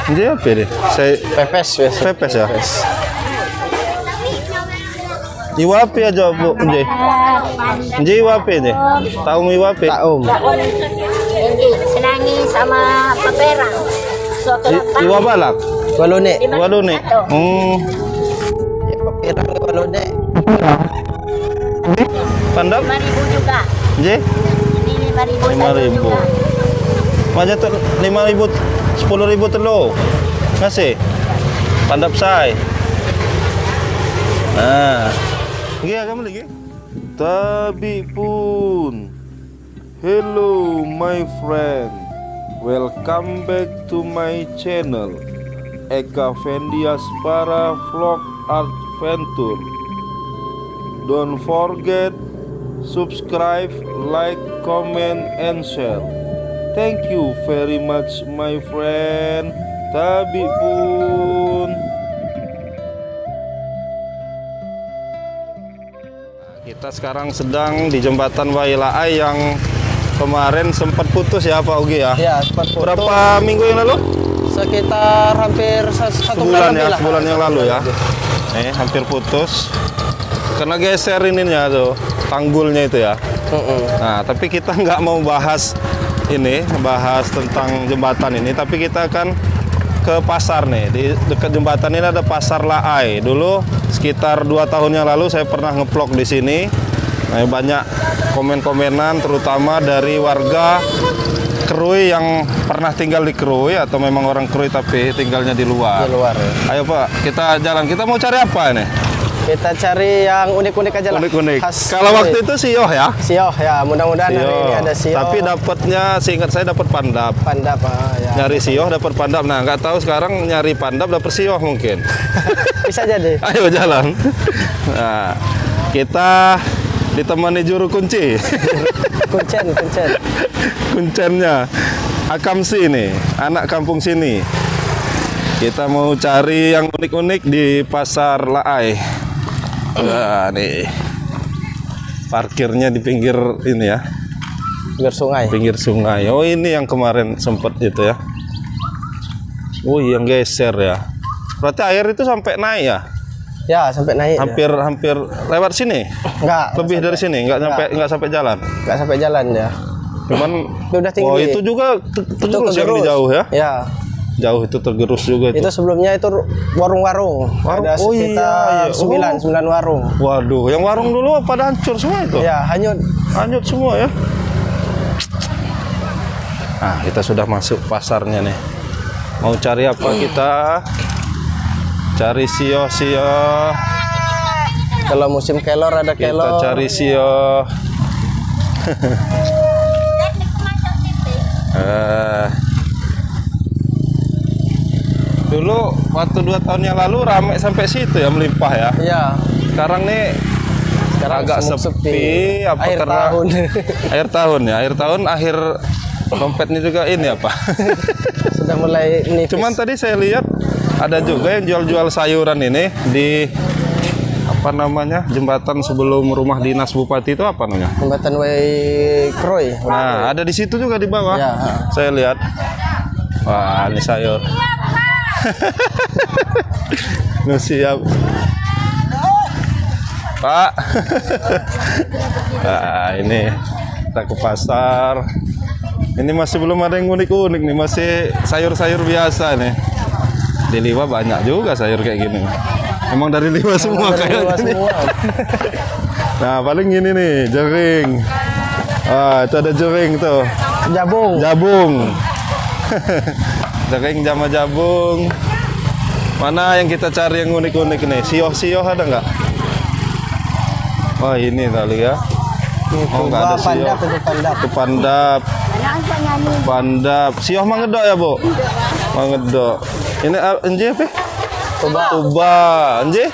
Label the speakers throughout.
Speaker 1: Nje apa deh? Saya
Speaker 2: Pepes biasa.
Speaker 1: pepes ya. Iwa apa aja Bu Nje? Nje iwa apa deh? Tahu iwa apa?
Speaker 2: Taum.
Speaker 3: Senangi sama paperang.
Speaker 1: Iwa balak.
Speaker 2: Walone.
Speaker 1: Waduh nih.
Speaker 2: Ya papirang walone.
Speaker 1: Pandap?
Speaker 3: 5.000 juga.
Speaker 1: Nje?
Speaker 3: Ini 5.000.
Speaker 1: 5.000. Maja tuh 5.000, 10.000 telo. Ngasih. Pandap say. Nah. Gih, kamu lagi? Tapi pun. Hello my friend. Welcome back to my channel. Eka Vendias para vlog adventure. Don't forget subscribe, like, comment, and share. Thank you very much my friend. Tabi pun. Kita sekarang sedang di jembatan Wailaai yang kemarin sempat putus ya Pak Ugi ya?
Speaker 2: Ya, sempat foto.
Speaker 1: Berapa minggu yang lalu?
Speaker 2: Sekitar hampir satu bulan
Speaker 1: Sebulan ya,
Speaker 2: lebih lah.
Speaker 1: sebulan yang lalu ya. Hampir putus. Karena geser ininya tuh, tanggulnya itu ya. Nah, tapi kita nggak mau bahas ini, bahas tentang jembatan ini, tapi kita akan ke pasar nih. Di dekat jembatan ini ada pasar Laai. Dulu sekitar 2 tahun yang lalu saya pernah ngeplok di sini. Nah, banyak komen-komenan terutama dari warga Krui yang pernah tinggal di Krui atau memang orang Krui tapi tinggalnya di luar.
Speaker 2: Di luar ya.
Speaker 1: Ayo Pak, kita jalan. Kita mau cari apa ini?
Speaker 2: Kita cari yang unik-unik aja lah.
Speaker 1: Unik-unik.
Speaker 2: Khas
Speaker 1: Kalau
Speaker 2: Krui.
Speaker 1: waktu itu sioh ya?
Speaker 2: Sioh ya, mudah-mudahan hari ini ada sioh.
Speaker 1: Tapi dapatnya, seingat saya dapat pandap.
Speaker 2: pandap ya.
Speaker 1: Nyari sioh dapat pandap. Nah, nggak tahu sekarang nyari pandap dapat sioh mungkin.
Speaker 2: Bisa jadi.
Speaker 1: Ayo jalan. Nah, kita ditemani juru kunci.
Speaker 2: Kuncen.
Speaker 1: Kuncennya Akamsi nih, anak kampung sini. Kita mau cari yang unik-unik di pasar Laai. Nah, nih. Parkirnya di pinggir ini ya.
Speaker 2: Pinggir sungai.
Speaker 1: Pinggir sungai. Oh, ini yang kemarin sempat itu ya. Oh, yang geser ya. Berarti air itu sampai naik ya?
Speaker 2: Ya, sampai naik.
Speaker 1: Hampir lewat sini.
Speaker 2: Enggak.
Speaker 1: Lebih dari sini, nggak sampai jalan.
Speaker 2: Enggak sampai jalan ya.
Speaker 1: Cuman
Speaker 2: Udah tinggi.
Speaker 1: oh, itu juga tergerus yang di jauh ya.
Speaker 2: Ya.
Speaker 1: Jauh itu tergerus juga itu.
Speaker 2: Itu sebelumnya itu warung-warung. Ada
Speaker 1: Oh,
Speaker 2: sekitar
Speaker 1: iya.
Speaker 2: 9 warung.
Speaker 1: Waduh, yang warung dulu pada hancur semua itu.
Speaker 2: Ya, hanyut.
Speaker 1: Hanyut semua ya. Nah, kita sudah masuk pasarnya nih. Mau cari apa kita? Cari sioh-sioh.
Speaker 2: Kalau musim kelor ada
Speaker 1: Kita
Speaker 2: kelor.
Speaker 1: cari sioh. Dulu waktu 2 tahun yang lalu ramai sampai situ ya, melimpah ya.
Speaker 2: Iya.
Speaker 1: Sekarang nih agak sepi. Apa
Speaker 2: Akhir
Speaker 1: karena
Speaker 2: tahun.
Speaker 1: akhir tahun ya, akhir dompetnya juga ini apa?
Speaker 2: Sudah mulai nipis.
Speaker 1: Cuman tadi saya lihat ada juga yang jual-jual sayuran ini di apa namanya, jembatan sebelum rumah dinas bupati itu apa namanya?
Speaker 2: Jembatan Krui.
Speaker 1: Nah, ada di situ juga di bawah.
Speaker 2: Ya.
Speaker 1: Saya lihat. Wah, ini sayur. Nuh, siap. Pak. Nah, ini kita ke pasar. Ini masih belum ada yang unik-unik nih, masih sayur-sayur biasa nih. Di Liwa banyak juga sayur kayak gini. Emang dari Liwa semua kayak gini. Nah, paling ini nih, jering. Ah, itu ada jering tuh. Jabung. Jering sama jabung. Mana yang kita cari yang unik-unik nih? Sioh-sioh ada nggak? Oh, ini kali ya. Oh, nggak ada sioh. Itu pandap. Pandap. Sioh mangedok ya, Bu? Mangedok. Ini enje apa? Tuba. Enje?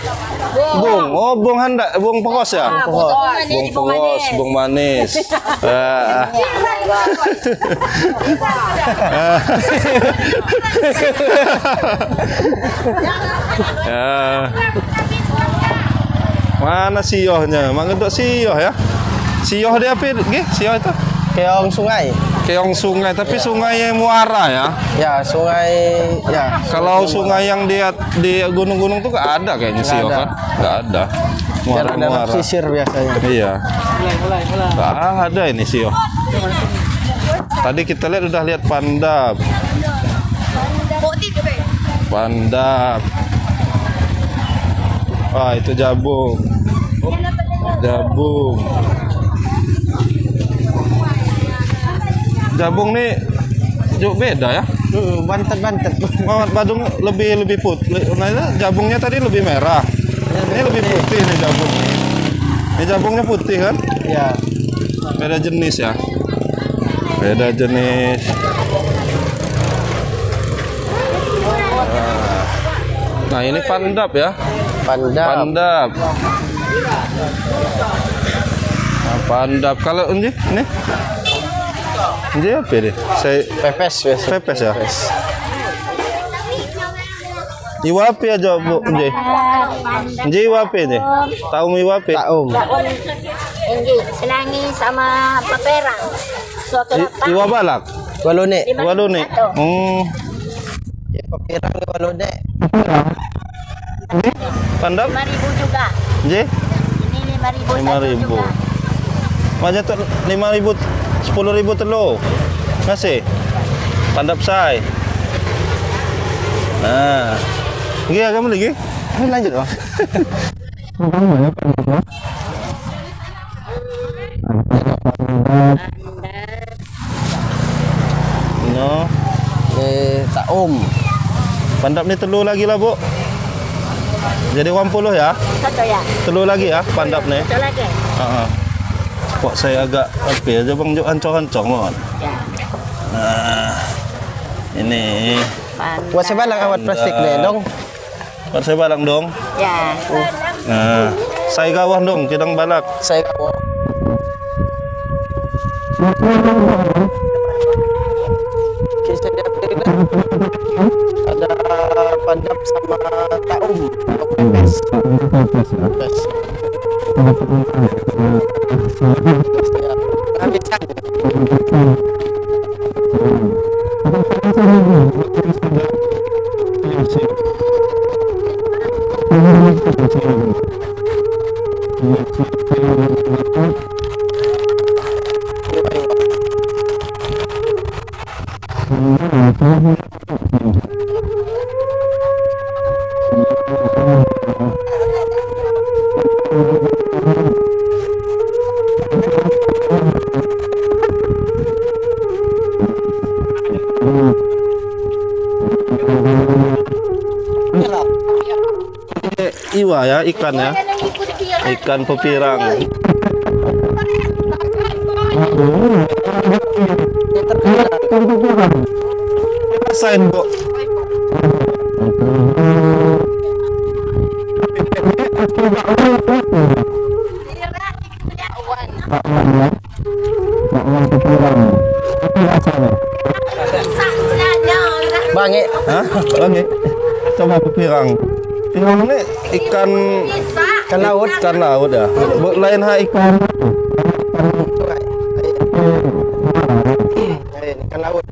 Speaker 1: Bung. Oh, bung handak, bung pekos ya? Bung pekos, bung manis. Mana siohnya? Mangedok sioh ya? Sioh dia apa? Nggih, sioh itu.
Speaker 2: Keong sungai.
Speaker 1: Keong sungai, tapi sungai muara ya.
Speaker 2: Ya, sungai ya.
Speaker 1: Kalau sungai yang di gunung-gunung tuh nggak ada kayaknya sih,
Speaker 2: Nggak ada.
Speaker 1: kan? Nggak ada.
Speaker 2: Daerah
Speaker 1: Muara-muara.
Speaker 2: pesisir biasanya.
Speaker 1: Iya. Nggak ada ini sih, Tadi kita lihat udah lihat pandap. Pandap. Wah, itu jabung. Jabung. Jabung nih beda ya.
Speaker 2: Bantet-bantet.
Speaker 1: Badung lebih putih. Nah, jabungnya tadi lebih merah. Ini lebih putih nih jabung. Ini jabungnya putih kan?
Speaker 2: Ya.
Speaker 1: Beda jenis ya. Beda jenis. Nah, ini pandap ya.
Speaker 2: Pandap.
Speaker 1: Pandap. Nah, pandap. Kalau ini apa ini? Saya
Speaker 2: Pepes biasa.
Speaker 1: pepes ya. Iwapi aja bu, Nji. Nji iwapi nih. Tahu iwapi?
Speaker 2: Taum.
Speaker 3: Ini senangi sama paperang. Suatu
Speaker 1: Iwa balak.
Speaker 2: Walone.
Speaker 1: Walu nih.
Speaker 2: Ya, papirang walone.
Speaker 1: Pandap?
Speaker 3: 5.000 juga.
Speaker 1: Nji?
Speaker 3: Ini 5.000 satu
Speaker 1: 5.000.
Speaker 3: juga.
Speaker 1: Macam tu 5.000, 10.000 telur. Ngasih. Pandap say. Nah. Gih, kamu lagi?
Speaker 2: Ayo lanjut, Bang.
Speaker 1: No.
Speaker 2: Taum.
Speaker 1: Pandap ni telur lagi lah, Bu. Jadi 80 ya.
Speaker 3: Satu ya.
Speaker 1: Telur lagi ya pandap ni.
Speaker 3: Satu lagi.
Speaker 1: Kok saya agak apa aja Bang, jauh ancong-ancong mon.
Speaker 3: Ya.
Speaker 1: Nah. Ini.
Speaker 2: Buat sebalang awat plastik deh, dong.
Speaker 1: Buat saya balak dong.
Speaker 3: Ya.
Speaker 1: Nah, saya gawah dong, kidang balak.
Speaker 2: Saya kisah dia ada pandap sama taum. Pepes. Pepes. Habisan.
Speaker 1: Iwa ya, ikan ya. Ikan pepirang. Rasain, Bu.
Speaker 2: Bange.
Speaker 1: Hah? Oke. Coba pepirang. Pepirang ini ikan
Speaker 2: Ikan laut.
Speaker 1: Ikan laut ya. Bu, lain ikan.
Speaker 2: Ikan laut.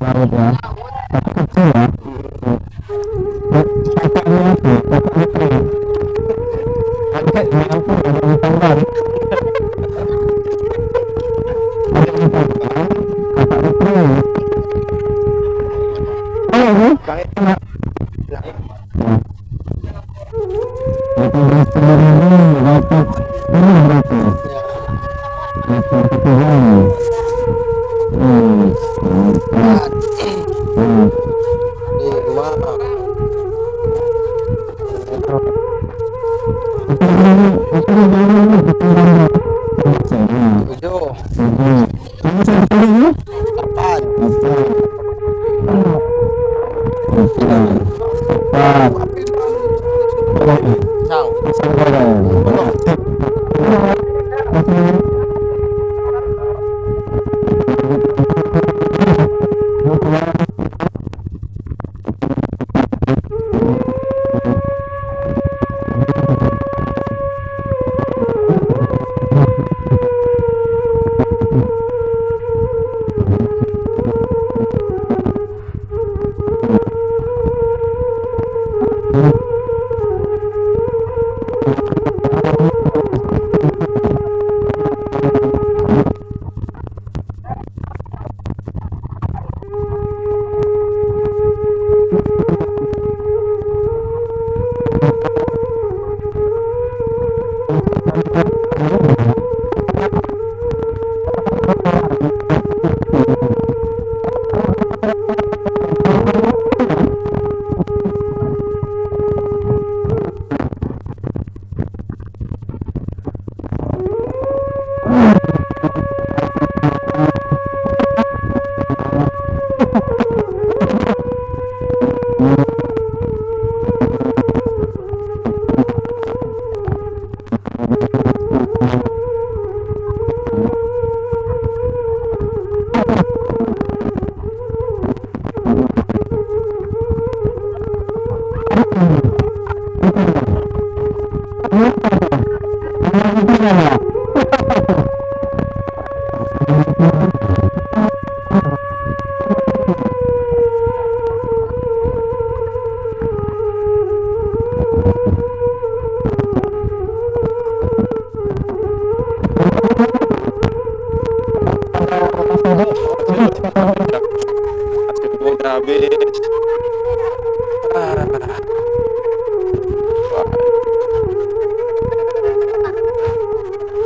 Speaker 1: Udah habis.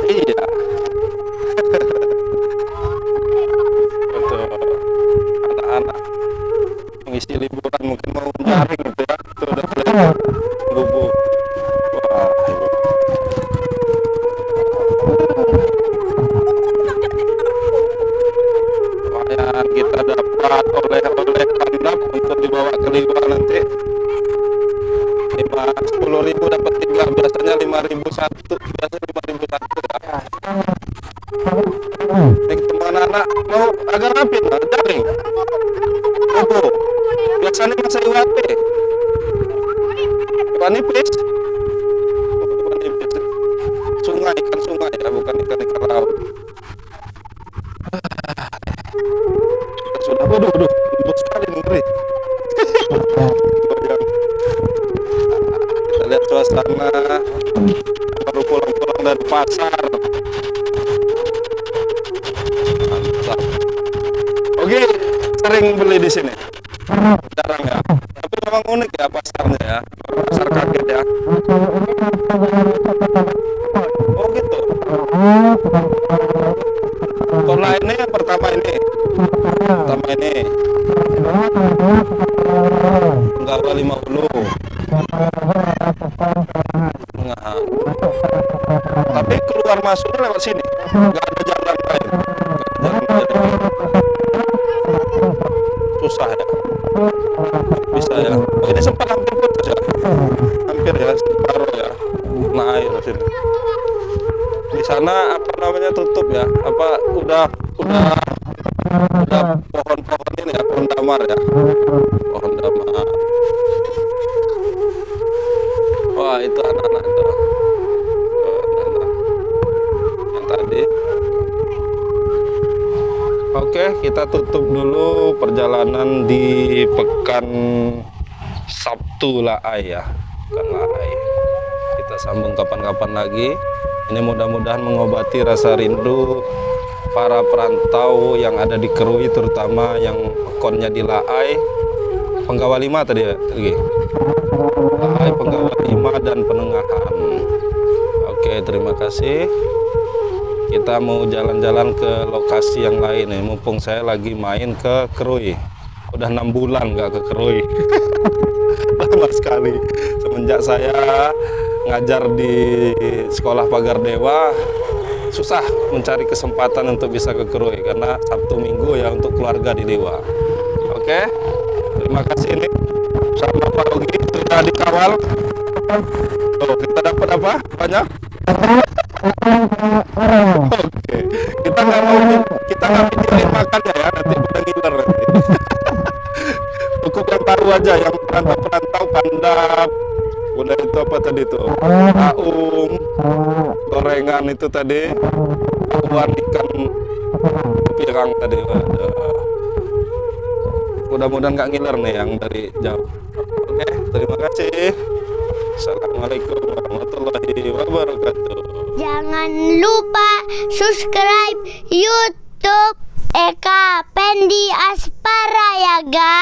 Speaker 1: Iya. Betul. Anak-anak mengisi liburan mungkin mau jaring gitu ya. Itu udah mulai bubuk. Wah. Lumayan kita dapat oleh-oleh handap untuk dibawa ke Liwa nanti. 10.000 dapat 3, biasanya 5.000 satu, biasanya 5.000 satu ya. Ini ketemu anak-anak mau agak rapi lah, jaring. Opo, biasanya masa iwate. Ikan nipis. Ikan nipis. Sungai, ikan sungai ya, bukan ikan laut. Sudah, waduh, lembut sekali ngeri. Kita lihat suasana baru pulang-pulang dari pasar. Mantap. Oke, sering beli di sini. Jarang ya. Tapi memang unik ya pasarnya ya. Pasar kaget ya. Oh gitu. Kalau ini yang pertama ini. Pertama ini. Penggawa 50. Nah. Tapi keluar masuknya lewat sini. Enggak ada jalan lain. Susah ya. Bisa ya. Oh, ini sempat hampir putus ya. Hampir ya, separuh ya. Nah, air sini. Di sana apa namanya tutup ya? Apa udah pohon-pohon ini ya, pohon damar ya. Pohon damar. Wah, itu anak-anak itu. Anak-anak. Yang tadi. Oke, kita tutup dulu perjalanan di pekan Sabtu Laai ya. Pekan Laai. Kita sambung kapan-kapan lagi. Ini mudah-mudahan mengobati rasa rindu para perantau yang ada di Kerui, terutama yang ekonnya di Laai. Penggawa 5 tadi ya? Laai, Penggawa 5 dan Penengahan. Oke, terima kasih. Kita mau jalan-jalan ke lokasi yang lain nih. Mumpung saya lagi main ke Kerui. Udah 6 bulan nggak ke Kerui. Lama sekali. Semenjak saya ngajar di sekolah Pagar Dewa, susah mencari kesempatan untuk bisa ke Kerui karena Sabtu Minggu ya untuk keluarga di Liwa. Oke, terima kasih ini sama Pak Rugi sudah dikawal. Oh, kita dapat apa? Banyak. Oke, kita nggak pikirin makannya ya, nanti pada ngiler nanti. Cukup yang baru aja, yang perantau pandap. Udah itu apa tadi tuh? Aum, gorengan itu tadi, akuan ikan pirang tadi. Mudah-mudahan nggak ngiler nih yang dari jauh. Oke, terima kasih. Assalamualaikum warahmatullahi wabarakatuh.
Speaker 4: Jangan lupa subscribe YouTube Eka Pendi Aspara ya guys.